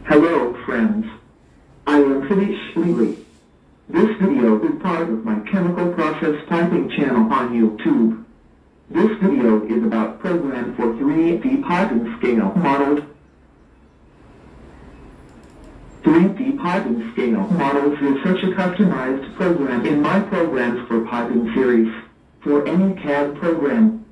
Hello friends. I am Satish Lele. This video is part of my chemical process piping channel on YouTube. This video is about program for 3D piping scale models. 3D piping scale models is such a customized program in my programs for piping series. For any CAD program,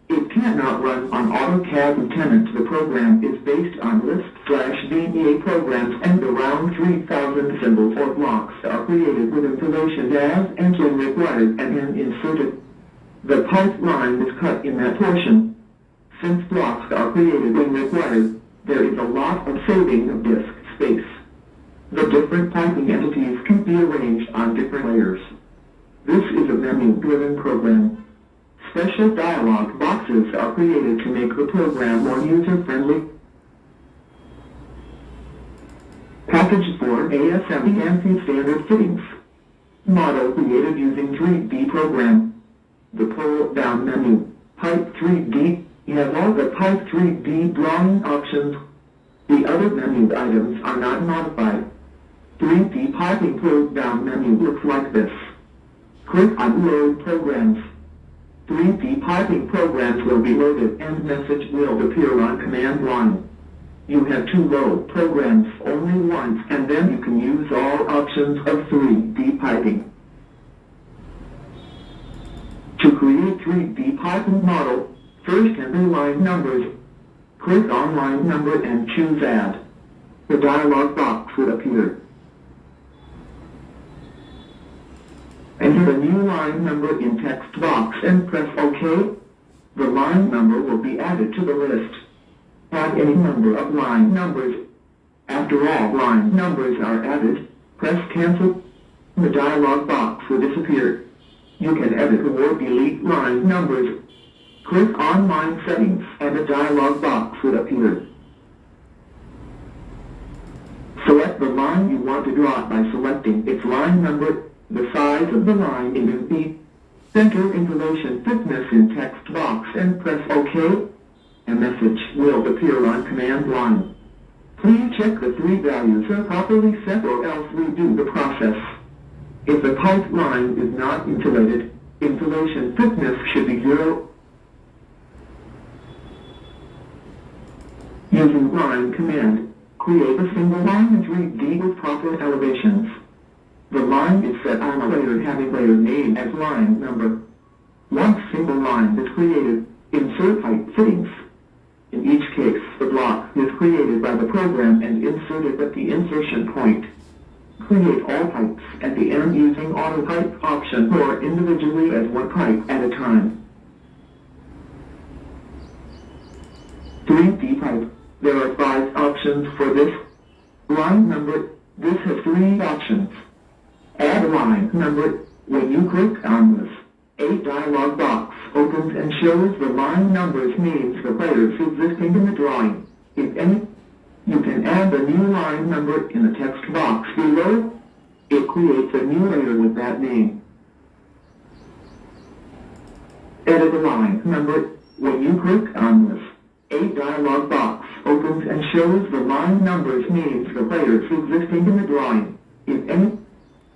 it cannot run on AutoCAD Lieutenant. The program is based on Lisp/VBA programs, and around 3,000 symbols or blocks are created with information as and when required and then inserted. The pipeline is cut in that portion. Since blocks are created when required, there is a lot of saving of disk space. The different piping entities can be arranged on different layers. This is a menu-driven program. Special dialog boxes are created to make the program more user-friendly. Package for ASME ANSI standard fittings. Model created using 3D program. The pull-down menu, Pipe 3D, has all the Pipe 3D drawing options. The other menu items are not modified. 3D piping pull-down menu looks like this. Click on Load Programs. 3D piping programs will be loaded and message will appear on command line. You have to load programs only once and then you can use all options of 3D piping. To create 3D piping model, first enter line numbers. Click on line number and choose Add. The dialog box will appear. Enter a new line number in text box and press OK. The line number will be added to the list. Add any number of line numbers. After all line numbers are added, press Cancel. The dialog box will disappear. You can edit or delete line numbers. Click on Line Settings and a dialog box will appear. Select the line you want to draw by selecting its line number. The size of the line in feet. Enter information thickness in text box and press OK. A message will appear on command line. Please check the three values are properly set or else redo the process. If the pipe line is not insulated, insulation thickness should be 0. Using line command, create a single line in 3D with proper elevations. The line is set on a layer having layer name as line number. Once single line is created, insert pipe fittings. In each case, the block is created by the program and inserted at the insertion point. Create all pipes at the end using Auto Pipe option or individually as one pipe at a time. 3D pipe. There are 5 options for this. Line number. This has 3 options. Add a line number. When you click on this, a dialog box opens and shows the line numbers means the players existing in the drawing. If any, you can add a new line number in the text box below. It creates a new layer with that name. Edit a line number. When you click on this, a dialog box opens and shows the line numbers means the players existing in the drawing. If any,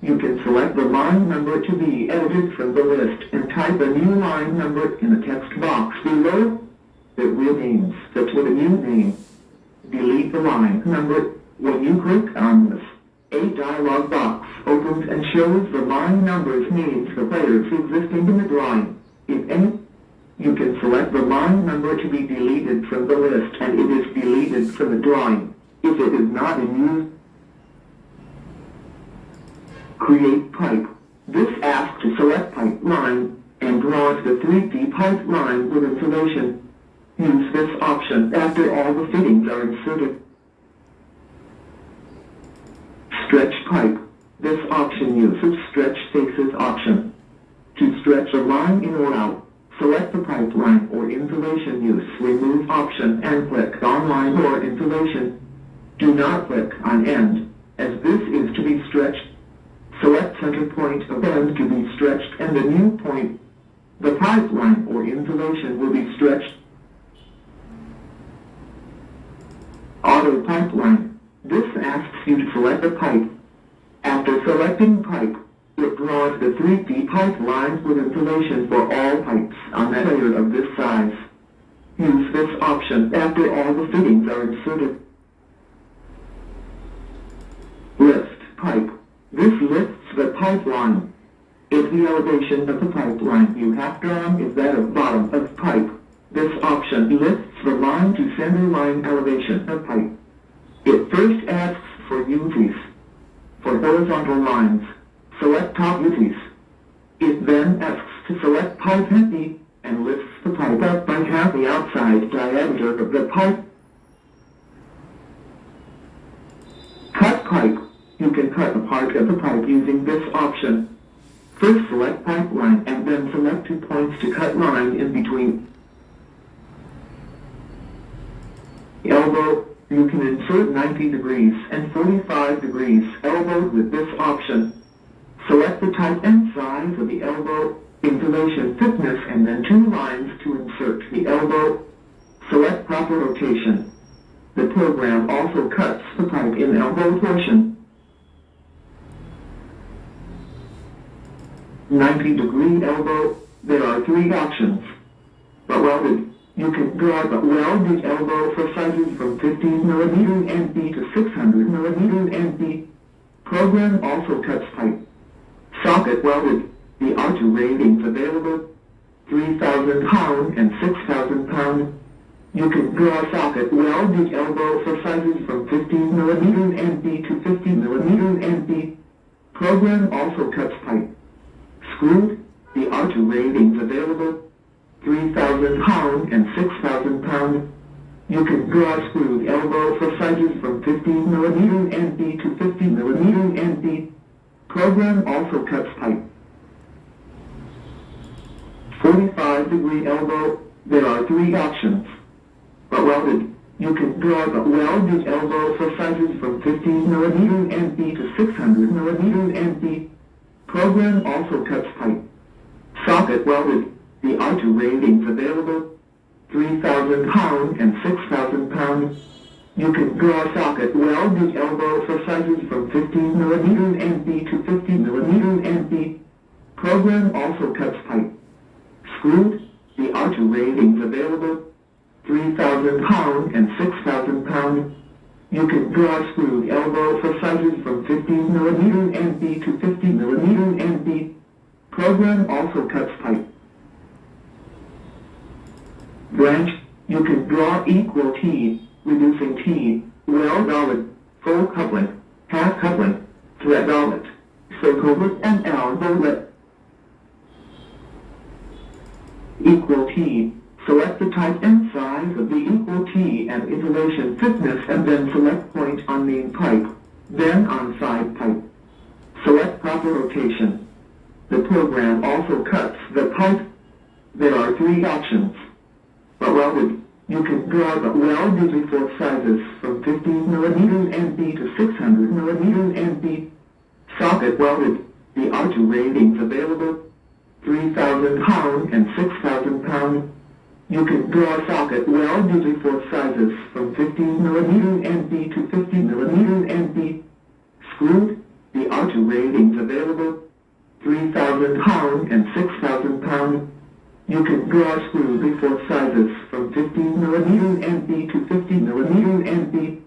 you can select the line number to be edited from the list and type a new line number in the text box below. It renames it with a new name. Delete the line number. When you click on this, a dialog box opens and shows the line numbers means the players existing in the drawing. If any, you can select the line number to be deleted from the list and it is deleted from the drawing, if it is not in use. Create pipe. This asks to select pipe line and draws the 3D pipe line with insulation. Use this option after all the fittings are inserted. Stretch pipe. This option uses stretch faces option. To stretch a line in or out, select the pipe line or insulation use remove option and click on line or insulation. Do not click on end, as this is to be stretched. Select center point of end to be stretched and a new point. The pipeline or insulation will be stretched. Auto pipeline. This asks you to select a pipe. After selecting pipe, it draws the 3D pipe lines with insulation for all pipes on a layer of this size. Use this option after all the fittings are inserted. Lift pipe. This lifts the pipeline. If the elevation of the pipeline you have drawn is that of bottom of pipe, this option lifts the line to center line elevation of pipe. It first asks for UTs. For horizontal lines, select top UTs. It then asks to select pipe heavy and lifts the pipe up by half the outside diameter of the pipe. Cut pipe. You can cut a part of the pipe using this option. First select pipeline and then select 2 points to cut line in between. Elbow. You can insert 90 degrees and 45 degrees elbowed with this option. Select the type and size of the elbow, insulation thickness, and then 2 lines to insert the elbow. Select proper rotation. The program also cuts the pipe in elbow portion. 90-degree elbow. There are 3 options. But welded. You can draw the welded elbow for sizes from 15 mm NB to 600 mm NB. Program also cuts pipe. Socket welded. The are 2 ratings available: 3,000 pound and 6,000 pound. You can draw socket welded elbow for sizes from 15 mm NB to 50 mm NB. Program also cuts pipe. Screwed. The are 2 ratings available: 3,000 pound and 6,000 pound. You can draw screwed elbow for sizes from 15 mm NB to 50 mm NB. Program also cuts pipe. 45-degree elbow. There are 3 options. But welded. You can draw the welded elbow for sizes from 15 mm NB to 600 mm NB. Program also cuts pipe. Socket welded. The are 2 ratings available: 3,000 pound and 6,000 pound. You can draw socket welded elbow for sizes from 15 mm NB to 50 mm NB. Program also cuts pipe. Screwed. The are 2 ratings available: 3,000 pound and 6,000 pound. You can draw screwed elbow for sizes from 15 mm NB to 50 mm NB. Program also cuts pipe. Branch. You can draw equal T, reducing T, weld dollet, full coupling, half coupling, thread dollet, circlet, and elbowlet. Equal T. Select the type and size of the equal T and insulation thickness and then select point on main pipe, then on side pipe. Select proper rotation. The program also cuts the pipe. There are 3 options. But welded. You can draw the welded report sizes from 15 mm NB to 600 mm NB. Socket welded. The are 2 ratings available: 3,000 pound and 6,000 pound. You can draw socket welded report sizes from 15 mm NB to 50 mm NB. Screwed. The are 2 ratings available: 3,000 pound and 6,000 pound. You can draw screw report sizes from 15 mm NB to 50 mm NB.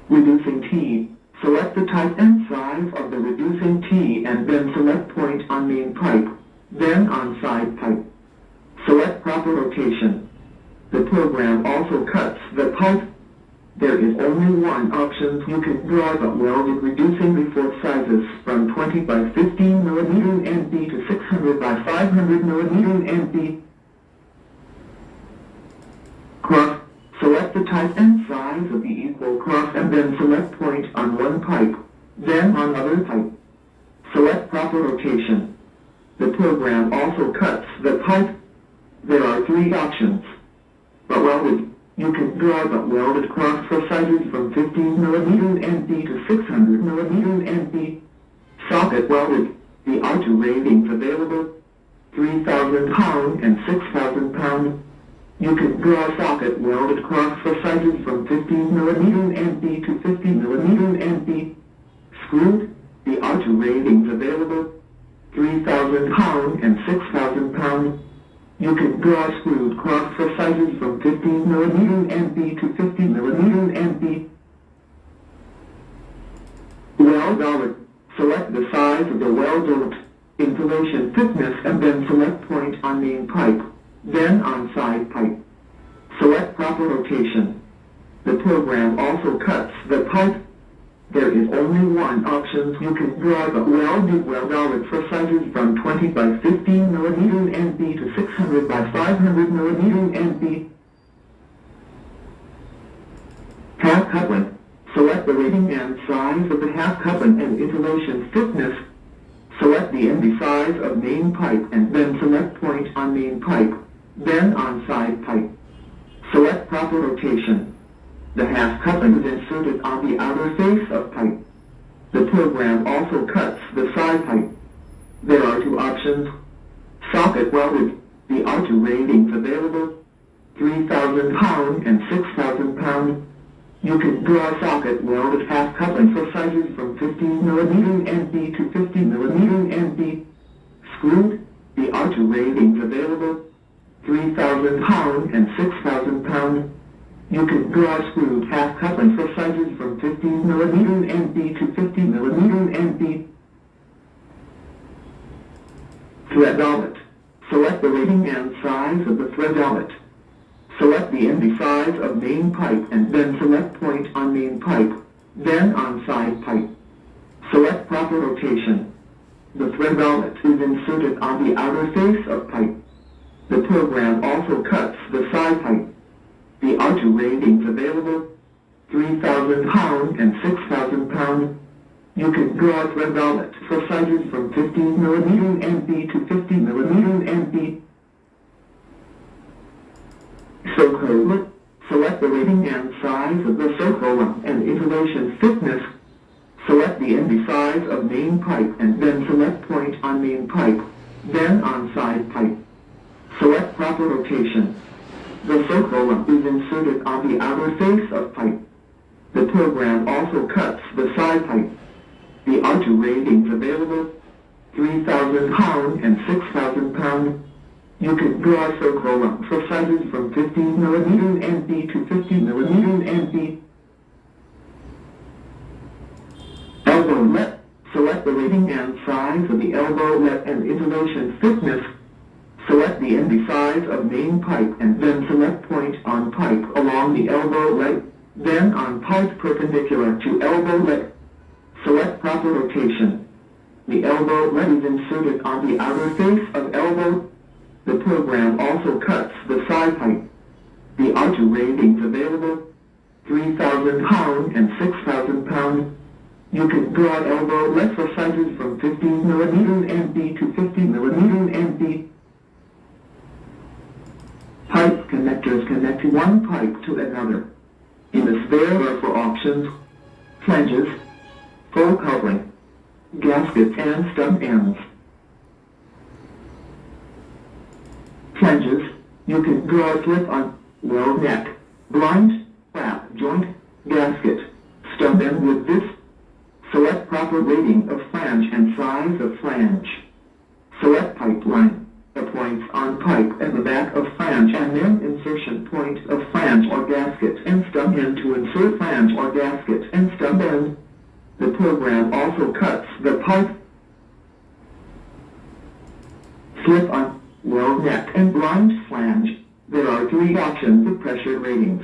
Reducing T. Select the type and size of the reducing T and then select point on main pipe, then on side pipe. Select proper rotation. The program also cuts the pipe. There is only one option. You can draw the welded reducing report sizes from 20 by 15 mm NB to 600 by 500 mm NB. Cross. Select the type and size of the equal cross and then select point on one pipe, then on other pipe. Select proper rotation. The program also cuts the pipe. There are 3 options. But welded. You can draw the welded cross for sizes from 15 mm NB to 600 mm NB. Socket welded. The are 2 ratings available: 3,000 pound and 6,000 pound. You can draw socket welded cross for sizes from 15mm NB to 50mm NB. Screwed, the R2 ratings available, 3,000 pound and 6,000 pound. You can draw screwed cross for sizes from 15mm NB to 50mm NB. Weld dollet. Select the size of the weld dollet, insulation thickness, and then select point on main pipe, then on side pipe. Select proper rotation. The program also cuts the pipe. There is only one option. You can draw the welded weld dollet for sizes from 20 by 15mm NB to 600 by 500mm NB. Half coupling. Select the rating and size of the half coupling and insulation thickness. Select the NB size of main pipe and then select point on main pipe, then on side pipe. Select proper rotation. The half coupling is inserted on the outer face of pipe. The program also cuts the side pipe. There are two options. Socket welded, the R2 ratings available, 3,000 pound and 6,000 pound. You can draw socket welded half coupling for sizes from 15mm NB to 50mm NB. Screwed, the R2 ratings available, 3,000 pound and 6,000 pound. You can draw screwed half coupling for sizes from 15mm NB to 50mm NB. Thread dollet. Select the rating and size of the thread dollet. Select the NB size of main pipe and then select point on main pipe, then on side pipe. Select proper rotation. The thread dollet is inserted on the outer face of pipe. The program also cuts the side pipe. The R2 ratings available, 3,000 pound and 6,000 pound. You can draw thread dollet for sizes from 15mm NB to 50mm NB. Soak. Select the rating and size of the soak hole and insulation thickness. Select the NB size of main pipe and then select point on main pipe, then on side pipe. Select proper rotation. The soak hole is inserted on the outer face of pipe. The program also cuts the side pipe. The R2 ratings available, 3,000 pound and 6,000 pound. You can draw soak hole for sizes from 15mm NB to 50mm NB. Elbow let. Select the rating and size of the elbow let and insulation thickness. Select the NB size of main pipe and then select point on pipe along the elbow let, then on pipe perpendicular to elbow let. Select proper rotation. The elbow let is inserted on the outer face of elbow. The program also cuts the side pipe. The R2 ratings available, 3,000 pound and 6,000 pound. You can draw elbow let for sizes from 15mm NB to 50mm NB. Pipe connectors connect one pipe to another. In this there are four options: flanges, full coupling, gaskets and stub ends. Flanges, you can draw slip on, weld neck, blind, flap, joint, gasket, stub end with this. Select proper rating of flange and size of flange. Select pipeline, the points on pipe at the back of flange and then insertion point of flange or gasket and stub end to insert flange or gasket and stub end. The program also cuts the pipe. Slip on, weld neck and blind flange. There are three options of pressure ratings.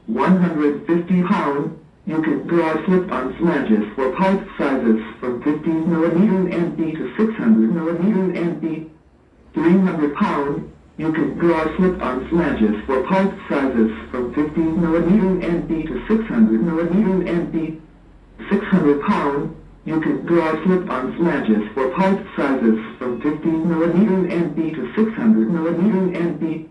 150 pound, you can draw slip-on flanges for pipe sizes from 15mm NB to 600mm NB. 300 pound, you can draw slip-on flanges for pipe sizes from 15mm NB to 600mm NB. 600 pound, you can draw slip-on flanges for pipe sizes from 15mm NB to 600mm NB.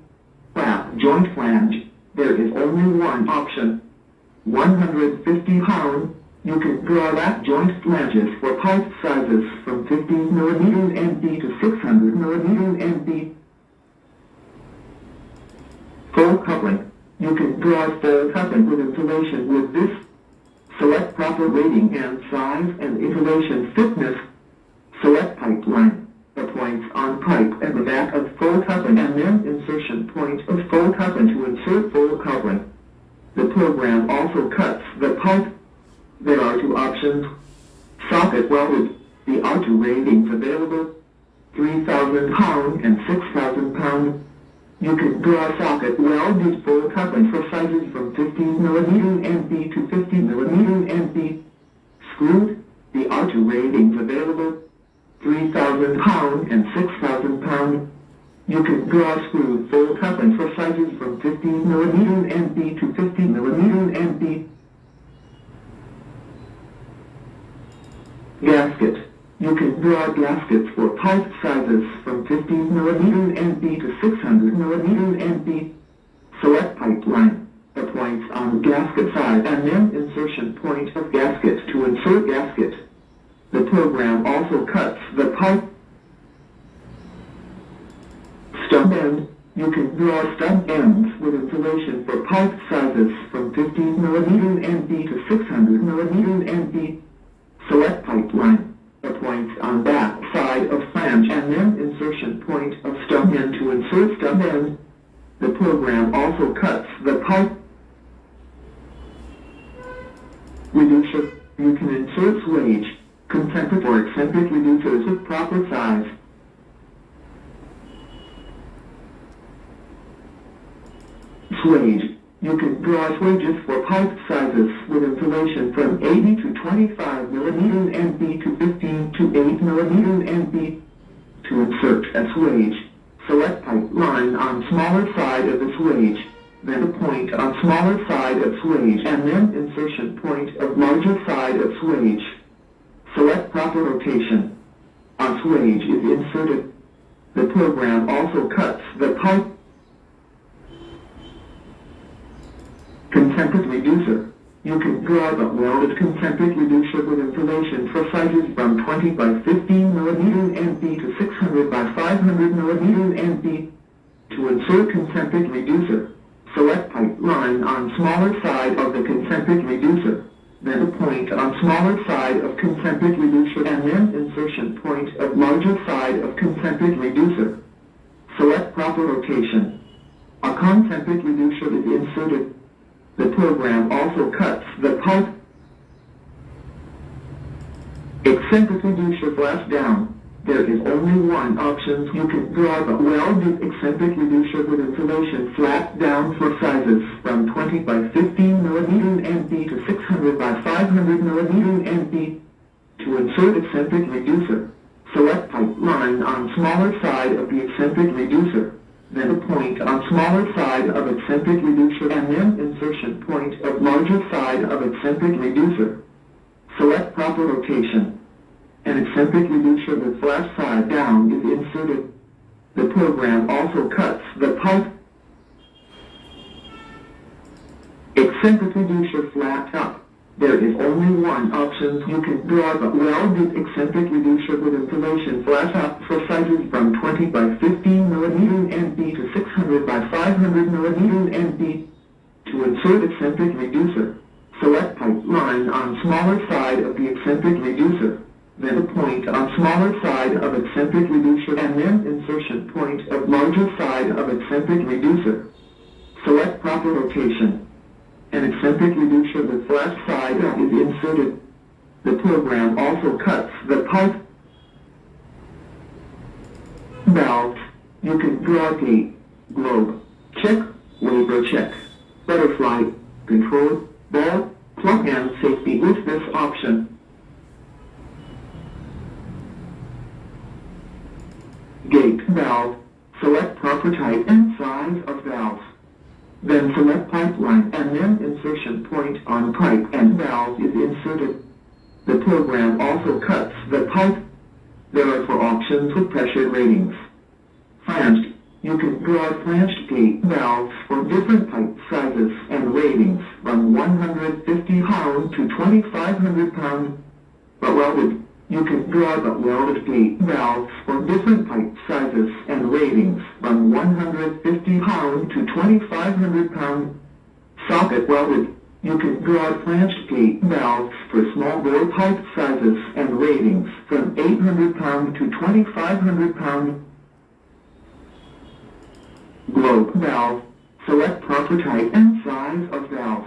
Flap joint flange, there is only one option. 150 pound, you can draw lap joint flanges for pipe sizes from 15mm NB to 600mm NB. Full coupling. You can draw full coupling with insulation with this. Select proper rating and size and insulation thickness. Select pipeline. The points on pipe at the back of full coupling and then insertion point of full coupling to insert full coupling. The program also cuts the pipe. There are two options. Socket welded. The are two ratings available. 3,000 pound and 6,000 pound. You can draw socket welded full coupling for sizes from 15 mm NB to 50 mm NB. Screwed. The are two ratings available. 3,000 pound and 6,000 pound. You can draw screwed full coupling for sizes from 15 mm NB to 50 mm NB. Gasket. You can draw gaskets for pipe sizes from 15 mm NB to 600 mm NB. Select pipeline. The points on gasket side and then insertion point of gasket to insert gasket. The program also cuts the pipe. Stub end. You can draw stub ends with insulation for pipe sizes from 15 mm NB to 600 mm NB. Select pipeline. The points on back side of flange and then insertion point of stub end to insert stub end. The program also cuts the pipe. Reducer. You can insert swage, concentric or eccentric reducers of proper size. Swage. You can draw swages for pipe sizes with insulation from 80 to 25 mm NB to 15 to 8 mm NB. To insert a swage, select pipeline on smaller side of the swage, then a point on smaller side of swage and then insertion point of larger side of swage. Select proper rotation. A swage is inserted. The program also cuts the pipe. Concentric reducer. You can draw the welded concentric reducer with insulation for sizes from 20 by 15 mm NB to 600 by 500 mm NB. To insert concentric reducer, select pipeline on smaller side of the concentric reducer, then a point on smaller side of concentric reducer and then insertion point of larger side of concentric reducer. Select proper rotation. A concentric reducer is inserted. The program also cuts the pipe. Eccentric reducer flash down. There is only one option. You can draw the welded eccentric reducer with insulation flat down for sizes from 20 by 15 mm NB to 600 by 500 mm NB. To insert eccentric reducer, select pipeline on smaller side of the eccentric reducer, then a point on smaller side of eccentric reducer and then insertion point of larger side of eccentric reducer. Select proper rotation. An eccentric reducer with flash side down is inserted. The program also cuts the pipe. Eccentric reducer flat up. There is only one option. You can draw the welded eccentric reducer with insulation flash up for sizes from 20 by 15 mm NB to 600 by 500 mm NB. To insert eccentric reducer, select pipeline on smaller side of the eccentric reducer, then a point on smaller side of eccentric reducer and then insertion point of larger side of eccentric reducer. Select proper rotation. An eccentric reducer with flash side up is inserted. The program also cuts the pipe. Valves. You can draw gate, globe, check, waiver check, butterfly, control, ball, plug and safety with this option. Gate valve. Select proper type and size of valve. Then select pipeline and then insertion point on pipe and valve is inserted. The program also cuts the pipe. There are 4 options with pressure ratings. Flanged. You can draw flanged gate valves for different pipe sizes and ratings from 150 pound to 2,500 pound. But welded. you can draw the welded gate valves for different pipe sizes and ratings from 150 pound to 2,500 pound. Socket welded, you can draw flanched gate valves for small bore pipe sizes and ratings from 800 pound to 2,500 pound. Globe valve, select proper type and size of valve.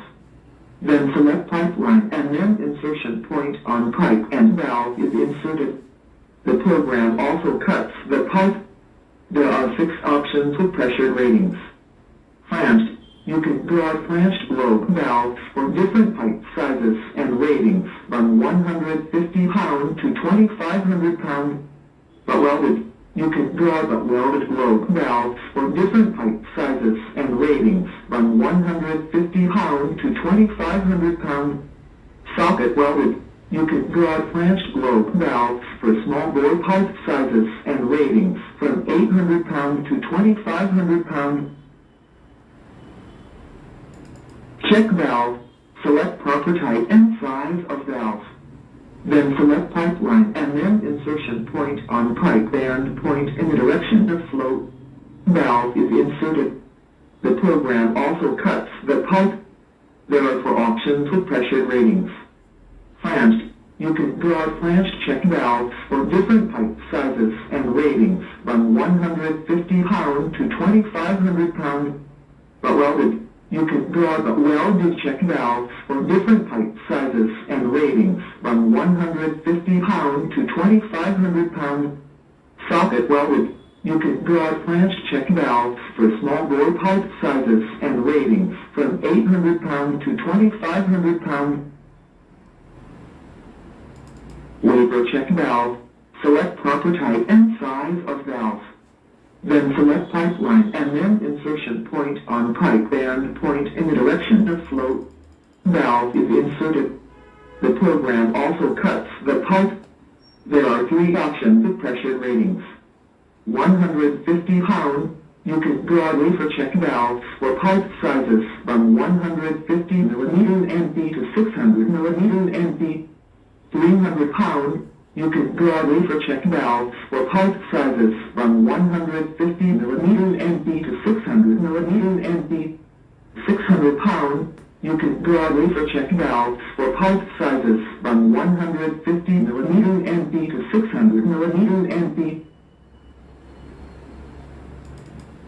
Then select pipeline and then insertion point on pipe and valve is inserted. The program also cuts the pipe. There are 6 options with pressure ratings. Flanched, you can draw flanched globe valves for different pipe sizes and ratings from 150 pound to 2,500 pound. But welded, you can draw the welded globe valves for different pipe sizes and ratings from 150 pound to 2,500 pound. Socket welded, you can draw flanched globe valves for small bore pipe sizes and ratings from 800 pound to 2,500 pound. Check valve, select proper type and size of valve. Then select pipeline and then insertion point on pipe and point in the direction of flow. Valve is inserted. The program also cuts the pipe. There are 4 options with pressure ratings. Flanched, you can draw flanched check valves for different pipe sizes and ratings from 150 pound to 2,500 pound. But welded, you can draw the welded check valves for different pipe sizes and ratings from 150 pound to 2,500 pound. Socket welded, you can draw flanched check valves for small bore pipe sizes and ratings from 800 pound to 2,500 pound. Waver check valve, select proper type and size of valve. Then select pipeline and then insertion point on pipe and point in the direction of flow. Valve is inserted. The program also cuts the pipe. There are 3 options of pressure ratings. 150 pound, you can draw wafer check valves for pipe sizes from 150 mm NP to 600 mm NP. 300 pound, you can draw wafer check valves for pipe sizes from 150 mm NP to 600 mm NP. 600 pound, you can draw wafer check valves for pipe sizes from 150 mm NP to 600 mm NP.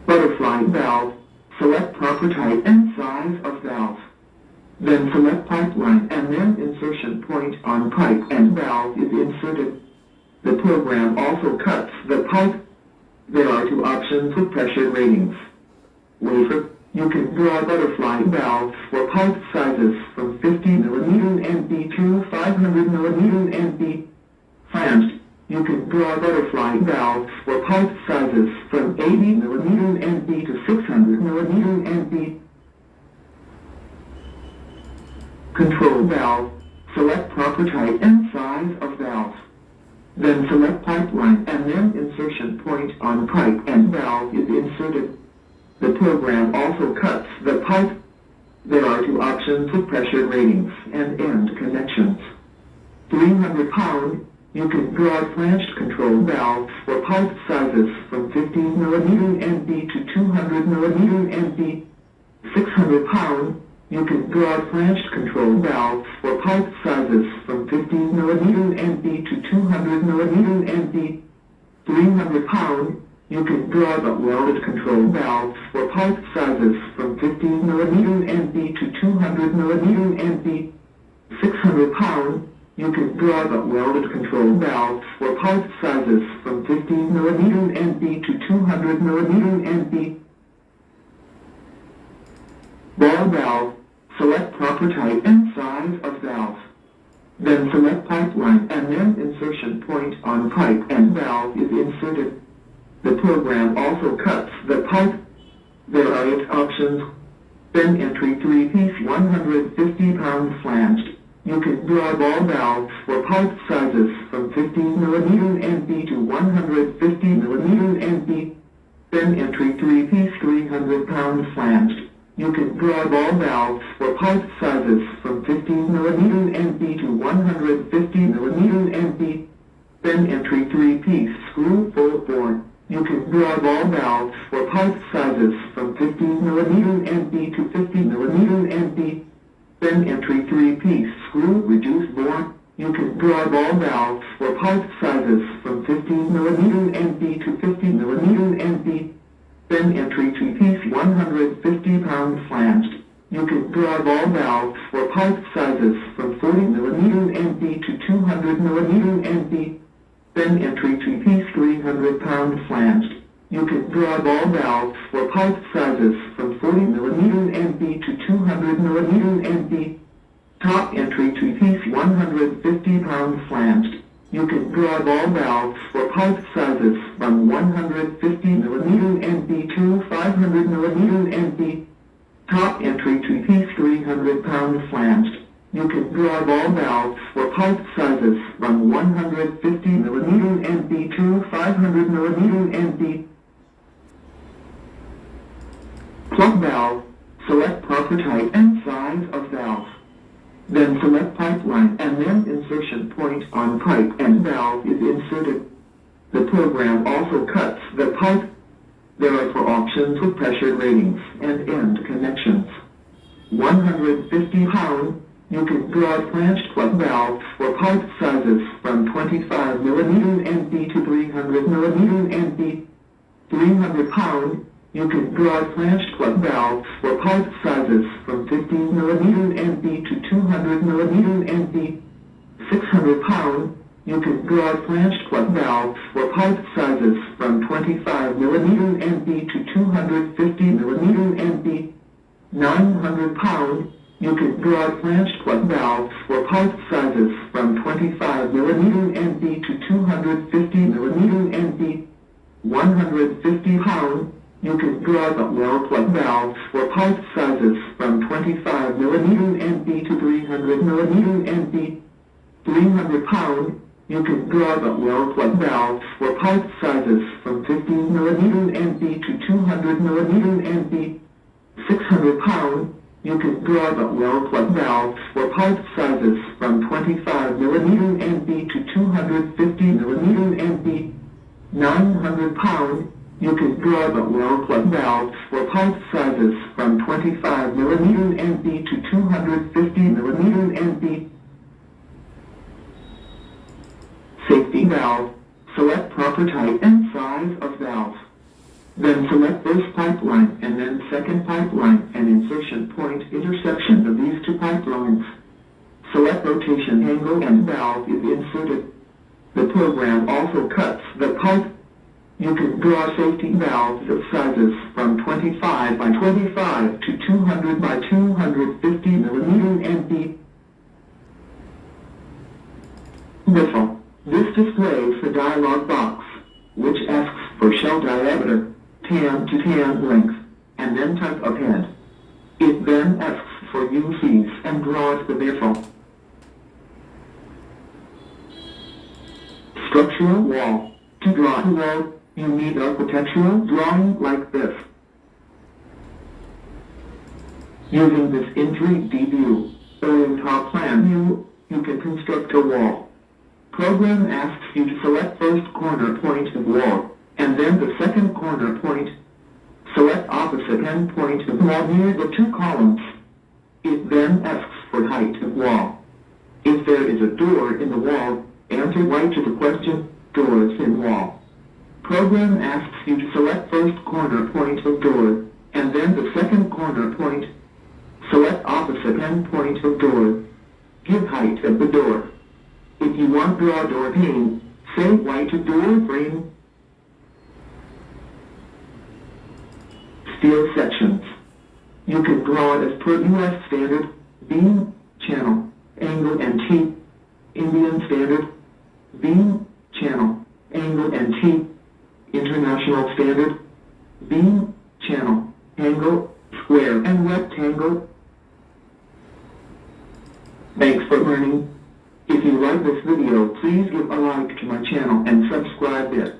Butterfly valve, select proper type and size of valve. Then select pipeline and then insertion point on pipe and valve is inserted. The program also cuts the pipe. There are 2 options with pressure ratings. Wafer, you can draw butterfly valves for pipe sizes from 50 mm NP to 500 mm NP. Flanched, you can draw butterfly valves for pipe sizes from 80 mm NP to 600 mm NP. Control valve, select proper type and size of valve. Then select pipeline and then insertion point on pipe and valve is inserted. The program also cuts the pipe. There are 2 options with pressure ratings and end connections. 300 pound, you can draw flanched control valves for pipe sizes from 15 mm NP to 200 mm NP. 600 pound, you can draw flanched control valves for pipe sizes from 15 mm NP to 200 mm NP. 300 pound, you can draw the welded control valves for pipe sizes from 15 mm NP to 200 mm NP. 600 pound, you can draw the welded control valves for pipe sizes from 15 mm NP to 200 mm NP. Ball valve, select proper type and size of valve. Then select pipeline and then insertion point on pipe and valve is inserted. The program also cuts the pipe. There are 8 options. Then entry 3-piece 150 pound flanched. You can draw ball valves for pipe sizes from 15 mm NP to 150 mm NP. Then entry 3-piece 300 pound flanched. You can draw ball valves for pipe sizes from 15 mm NP to 150 mm NP. Then entry 3-piece screw full bore. You can draw ball valves for pipe sizes from 15mm NB to 50mm NB. Then entry 3-piece screw reduced bore. You can draw ball valves for pipe sizes from 15mm NB to 50mm NB. Then entry 2-piece 150-pound flanged. You can draw ball valves for pipe sizes from 40mm NB to 200mm NB. Then entry 2-piece 300-pound flanged. You can draw ball valves for pipe sizes from 40mm NB to 200mm NB. Top entry 2-piece 150-pound flanged. You can draw ball valves for pipe sizes from 150mm NB to 500mm NB. Top entry 2-piece 300-pound flanged. You can draw ball valves for pipe sizes from 150mm NB to 500mm NB. Plug valve. Select proper type and size of valve. Then select pipeline and then insertion point on pipe and valve is inserted. The program also cuts the pipe. There are 4 options with pressure ratings and end connections. 150 pound. You can draw flanched plug valves for pipe sizes from 25mm NB to 300mm NB. 300 pound. You can draw flanched plug valves for pipe sizes from 15mm NB to 200mm NB. 600 pound. You can draw flanched plug valves for pipe sizes from 25mm NB to 250mm NB. 900 pound. You can draw flanched plug valves for pipe sizes from 25mm NB to 250mm NB. 150 pound. You can draw the well plug valves for pipe sizes from 25mm NB to 300mm NB. 300 pound. You can draw the well plug valves for pipe sizes from 15mm NB to 200mm NB. 600 pound. You can draw the well plug valves for pipe sizes from 25mm NB to 250mm NB. 900 pound. You can draw the well plug valves for pipe sizes from 25mm NB to 250mm NB. Safety valve. Select proper type and size of valve. Then select first pipeline and then second pipeline and insertion point intersection of these 2 pipelines. Select rotation angle and valve is inserted. The program also cuts the pipe. You can draw safety valves of sizes from 25 by 25 to 200 by 250mm NB. Whistle. This displays the dialog box, which asks for shell diameter, tan to tan length, and then type of head. It then asks for UCs and draws the whistle. Structural wall. To draw a wall, you need architectural drawing like this. Using this in 3D view, or in top plan view, you can construct a wall. Program asks you to select first corner point of wall, and then the second corner point. Select opposite end point of wall near the 2 columns. It then asks for height of wall. If there is a door in the wall, answer right to the question, doors in wall. Program asks you to select first corner point of door, and then the second corner point. Select opposite end point of door. Give height of the door. If you want draw door pane, say white door frame. Steel sections. You can draw as per U.S. standard, beam, channel, angle and T. Indian standard, beam, channel, angle and T. International standard, beam, channel, angle, square and rectangle. Thanks for learning. If you like this video, please give a like to my channel and subscribe it.